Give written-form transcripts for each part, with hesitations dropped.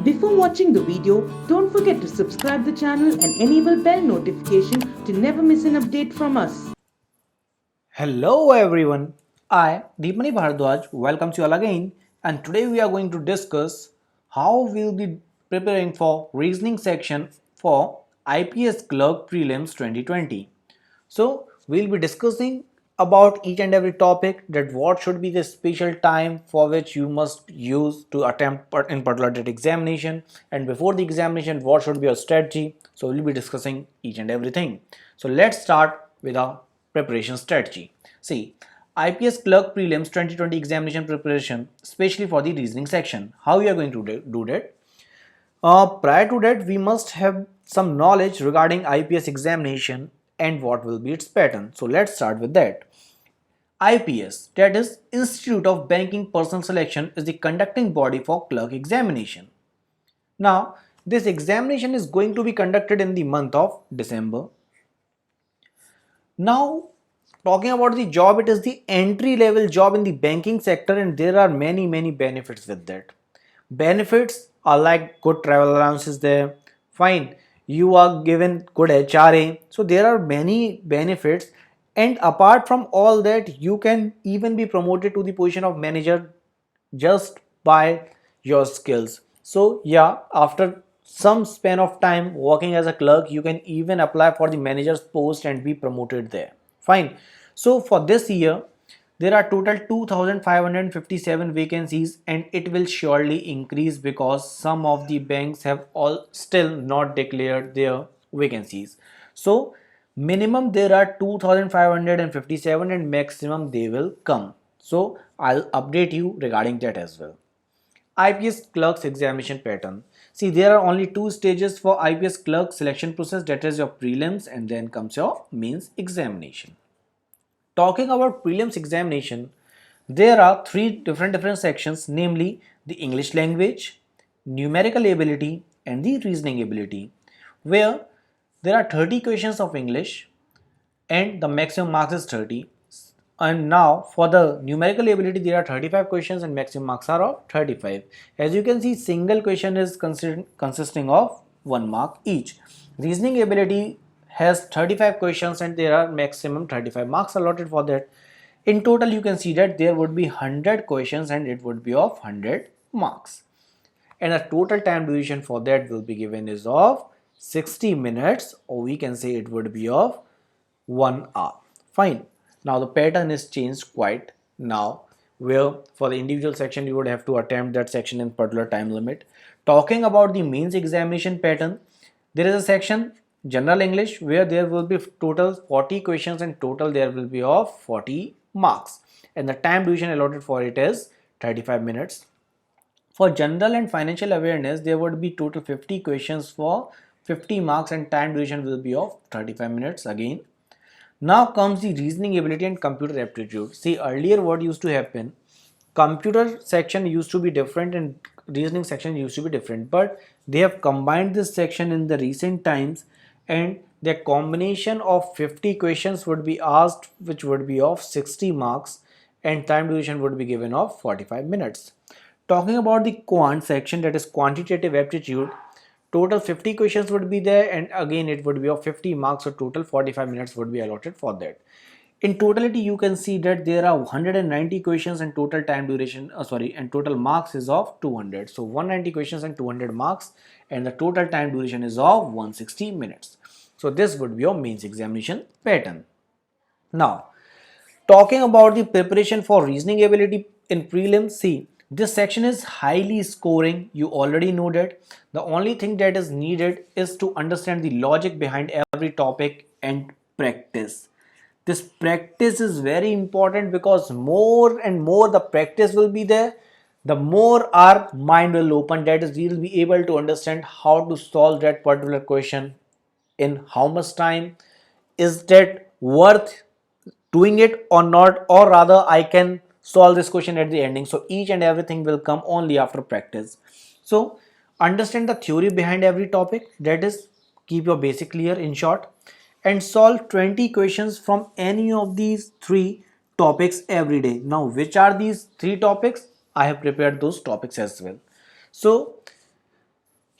Before watching the video, don't forget to subscribe the channel and enable bell notification to never miss an update from us. Hello everyone, I Deepmani Bhardwaj welcomes you all again, and today we are going to discuss how we'll be preparing for reasoning section for IPS Clerk Prelims 2020. So we'll be discussing about each and every topic, that what should be the special time for which you must use to attempt in particular that examination, and before the examination what should be your strategy. So we'll be discussing each and everything. So let's start with our preparation strategy. See, IPS Clerk Prelims 2020 examination preparation, especially for the reasoning section. How we are going to do that? Prior to that, we must have some knowledge regarding IPS examination and what will be its pattern. So let's start with that. IPS, that is Institute of Banking Personnel Selection, is the conducting body for clerk examination. Now, this examination is going to be conducted in the month of December. Now, talking about the job, it is the entry level job in the banking sector, and there are many benefits with that. Benefits are like good travel allowances there, fine, you are given good HRA, so there are many benefits, and apart from all that, you can even be promoted to the position of manager just by your skills. So yeah, after some span of time working as a clerk, you can even apply for the manager's post and be promoted there, fine. So for this year there are total 2557 vacancies, and it will surely increase because some of the banks have all still not declared their vacancies. So minimum there are 2557 and maximum they will come. So I'll update you regarding that as well. IPS clerks examination pattern. See, there are only two stages for IPS clerk selection process, that is your prelims and then comes your mains examination. Talking about prelims examination, there are three different sections, namely the English language, numerical ability, and the reasoning ability, where there are 30 questions of English and the maximum marks is 30. And now for the numerical ability, there are 35 questions and maximum marks are of 35. As you can see, single question is consisting of 1 mark each. Reasoning ability has 35 questions and there are maximum 35 marks allotted for that. In total, you can see that there would be 100 questions and it would be of 100 marks. And the total time duration for that will be given is of 60 minutes, or we can say it would be of 1 hour. Fine. Now the pattern is changed quite now, where for the individual section you would have to attempt that section in particular time limit. Talking about the mains examination pattern, there is a section general English where there will be total 40 questions and total there will be of 40 marks, and the time duration allotted for it is 35 minutes. For general and financial awareness, there would be total 50 questions for 50 marks and time duration will be of 35 minutes again. Now comes the reasoning ability and computer aptitude. See, earlier what used to happen, computer section used to be different and reasoning section used to be different, but they have combined this section in the recent times, and the combination of 50 questions would be asked, which would be of 60 marks, and time duration would be given of 45 minutes. Talking about the quant section, that is quantitative aptitude, total 50 questions would be there, and again it would be of 50 marks, so total 45 minutes would be allotted for that. In totality, you can see that there are 190 questions and total time duration, and total marks is of 200. So 190 questions and 200 marks, and the total time duration is of 160 minutes. So this would be your mains examination pattern. Now, talking about the preparation for reasoning ability in prelims, see, this section is highly scoring. You already know that. The only thing that is needed is to understand the logic behind every topic and practice. This practice is very important because more and more the practice will be there, the more our mind will open. That is, we will be able to understand how to solve that particular question in how much time, is that worth doing it or not, or rather I can solve this question at the ending. So each and everything will come only after practice. So understand the theory behind every topic, that is, keep your basic clear in short, and solve 20 questions from any of these three topics every day. Now which are these three topics? I have prepared those topics as well. So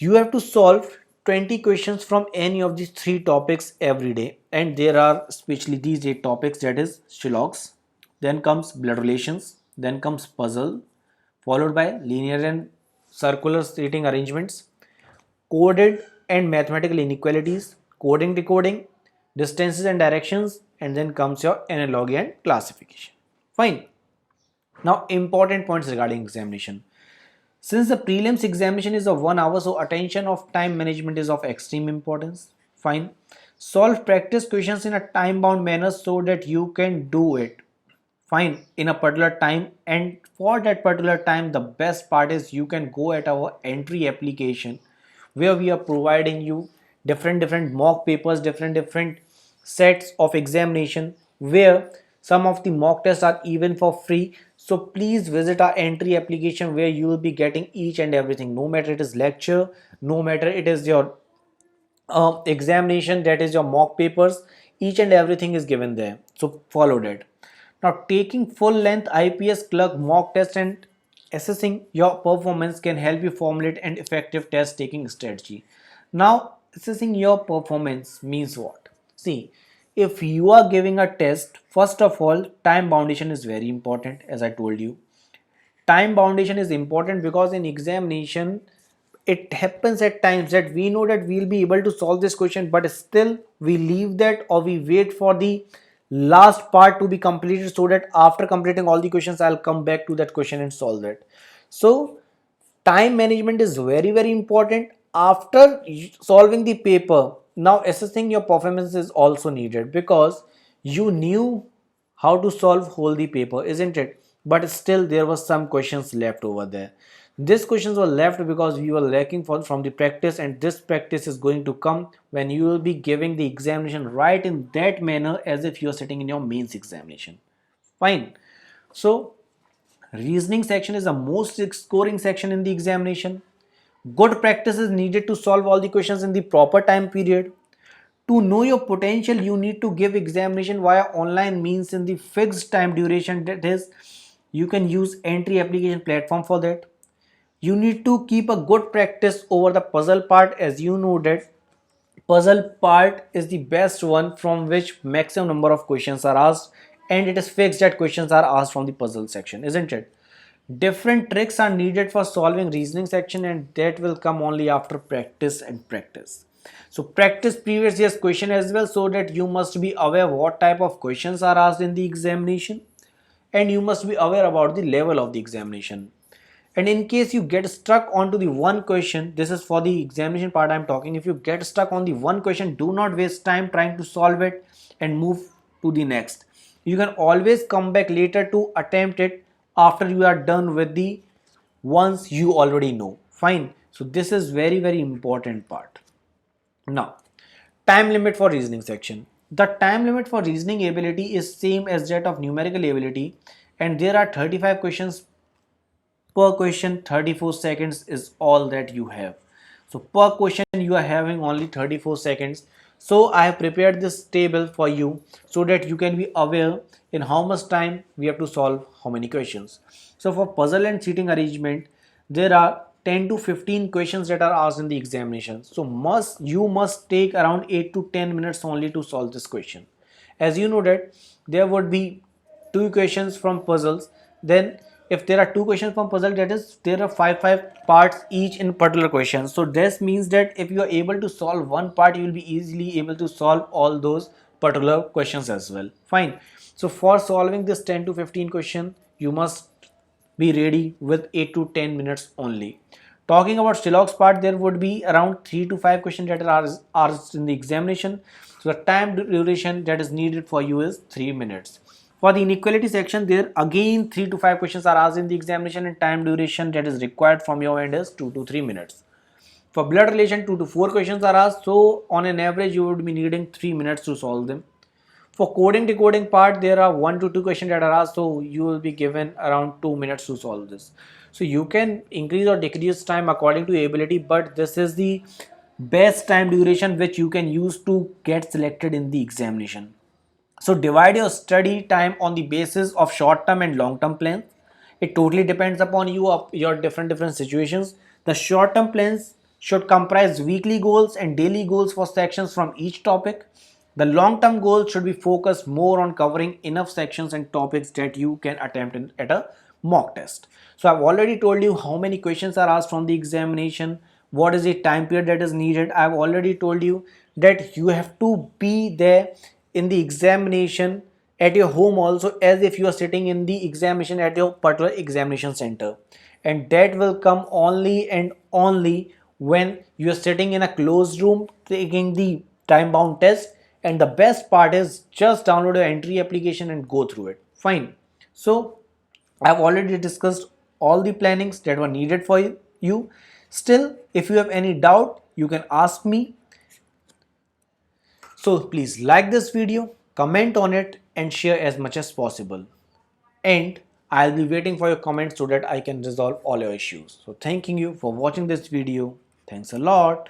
You have to solve 20 questions from any of these three topics every day, and there are especially these 8 topics, that is Shillocks, then comes blood relations, then comes puzzle, followed by linear and circular seating arrangements, coded and mathematical inequalities, coding decoding, distances and directions, and then comes your analogy and classification. Fine. Now important points regarding examination. Since the prelims examination is of 1 hour, so attention of time management is of extreme importance. Fine. Solve practice questions in a time bound manner so that you can do it. Fine. In a particular time, and for that particular time, the best part is you can go at our entry application where we are providing you different mock papers, different sets of examination, where some of the mock tests are even for free. So please visit our entry application where you will be getting each and everything, no matter it is lecture, no matter it is your examination, that is your mock papers, each and everything is given there, so follow that. Now taking full length IPS clerk mock test and assessing your performance can help you formulate an effective test taking strategy. Now assessing your performance means what? See, if you are giving a test, first of all time boundation is very important. As I told you, time boundation is important because in examination it happens at times that we know that we'll be able to solve this question, but still we leave that or we wait for the last part to be completed, so that after completing all the questions I'll come back to that question and solve it. So time management is very important. After solving the paper, now assessing your performance is also needed, because you knew how to solve whole the paper, isn't it? But still there was some questions left over there. These questions were left because we were lacking from the practice, and this practice is going to come when you will be giving the examination right in that manner as if you are sitting in your mains examination. Fine. So reasoning section is the most scoring section in the examination. Good practice is needed to solve all the questions in the proper time period. To know your potential, you need to give examination via online means in the fixed time duration. That is, you can use Entri application platform for that. You need to keep a good practice over the puzzle part, as you know that puzzle part is the best one from which maximum number of questions are asked, and it is fixed that questions are asked from the puzzle section, isn't it? Different tricks are needed for solving reasoning section, and that will come only after practice and practice. So practice previous year's question as well, so that you must be aware what type of questions are asked in the examination, and you must be aware about the level of the examination. And in case you get stuck onto the one question, this is for the examination part I'm talking, if you get stuck on the one question, do not waste time trying to solve it and move to the next. You can always come back later to attempt it after you are done with the ones you already know. Fine. So this is very important part. Now, time limit for reasoning section. The time limit for reasoning ability is same as that of numerical ability, and there are 35 questions per question. 34 seconds is all that you have. So per question you are having only 34 seconds. So I have prepared this table for you so that you can be aware in how much time we have to solve how many questions. So for puzzle and seating arrangement, there are 10 to 15 questions that are asked in the examination. So you must take around 8 to 10 minutes only to solve this question. As you know that there would be two questions from puzzles, then if there are two questions from puzzle, that is there are five parts each in particular question. So this means that if you are able to solve one part, you will be easily able to solve all those particular questions as well. Fine. So for solving this 10 to 15 question, you must be ready with 8 to 10 minutes only. Talking about Sherlock's part, there would be around 3 to 5 questions that are asked in the examination. So the time duration that is needed for you is 3 minutes. For the inequality section, there again 3 to 5 questions are asked in the examination, and time duration that is required from your end is 2 to 3 minutes. For blood relation, 2 to 4 questions are asked, so on an average you would be needing 3 minutes to solve them. For coding decoding part, there are 1 to 2 questions that are asked, so you will be given around 2 minutes to solve this. So you can increase or decrease time according to ability, but this is the best time duration which you can use to get selected in the examination. So divide your study time on the basis of short term and long term plans. It totally depends upon you, of your different situations. The short term plans should comprise weekly goals and daily goals for sections from each topic. The long-term goal should be focused more on covering enough sections and topics that you can attempt at a mock test. So I've already told you how many questions are asked from the examination, what is the time period that is needed. I've already told you that you have to be there in the examination at your home also, as if you are sitting in the examination at your particular examination center, and that will come only and only when you are sitting in a closed room taking the time bound test. And the best part is just download your Entri application and go through it. Fine. So I've already discussed all the plannings that were needed for you. Still, if you have any doubt, you can ask me. So please like this video, comment on it and share as much as possible. And I'll be waiting for your comments so that I can resolve all your issues. So thanking you for watching this video. Thanks a lot.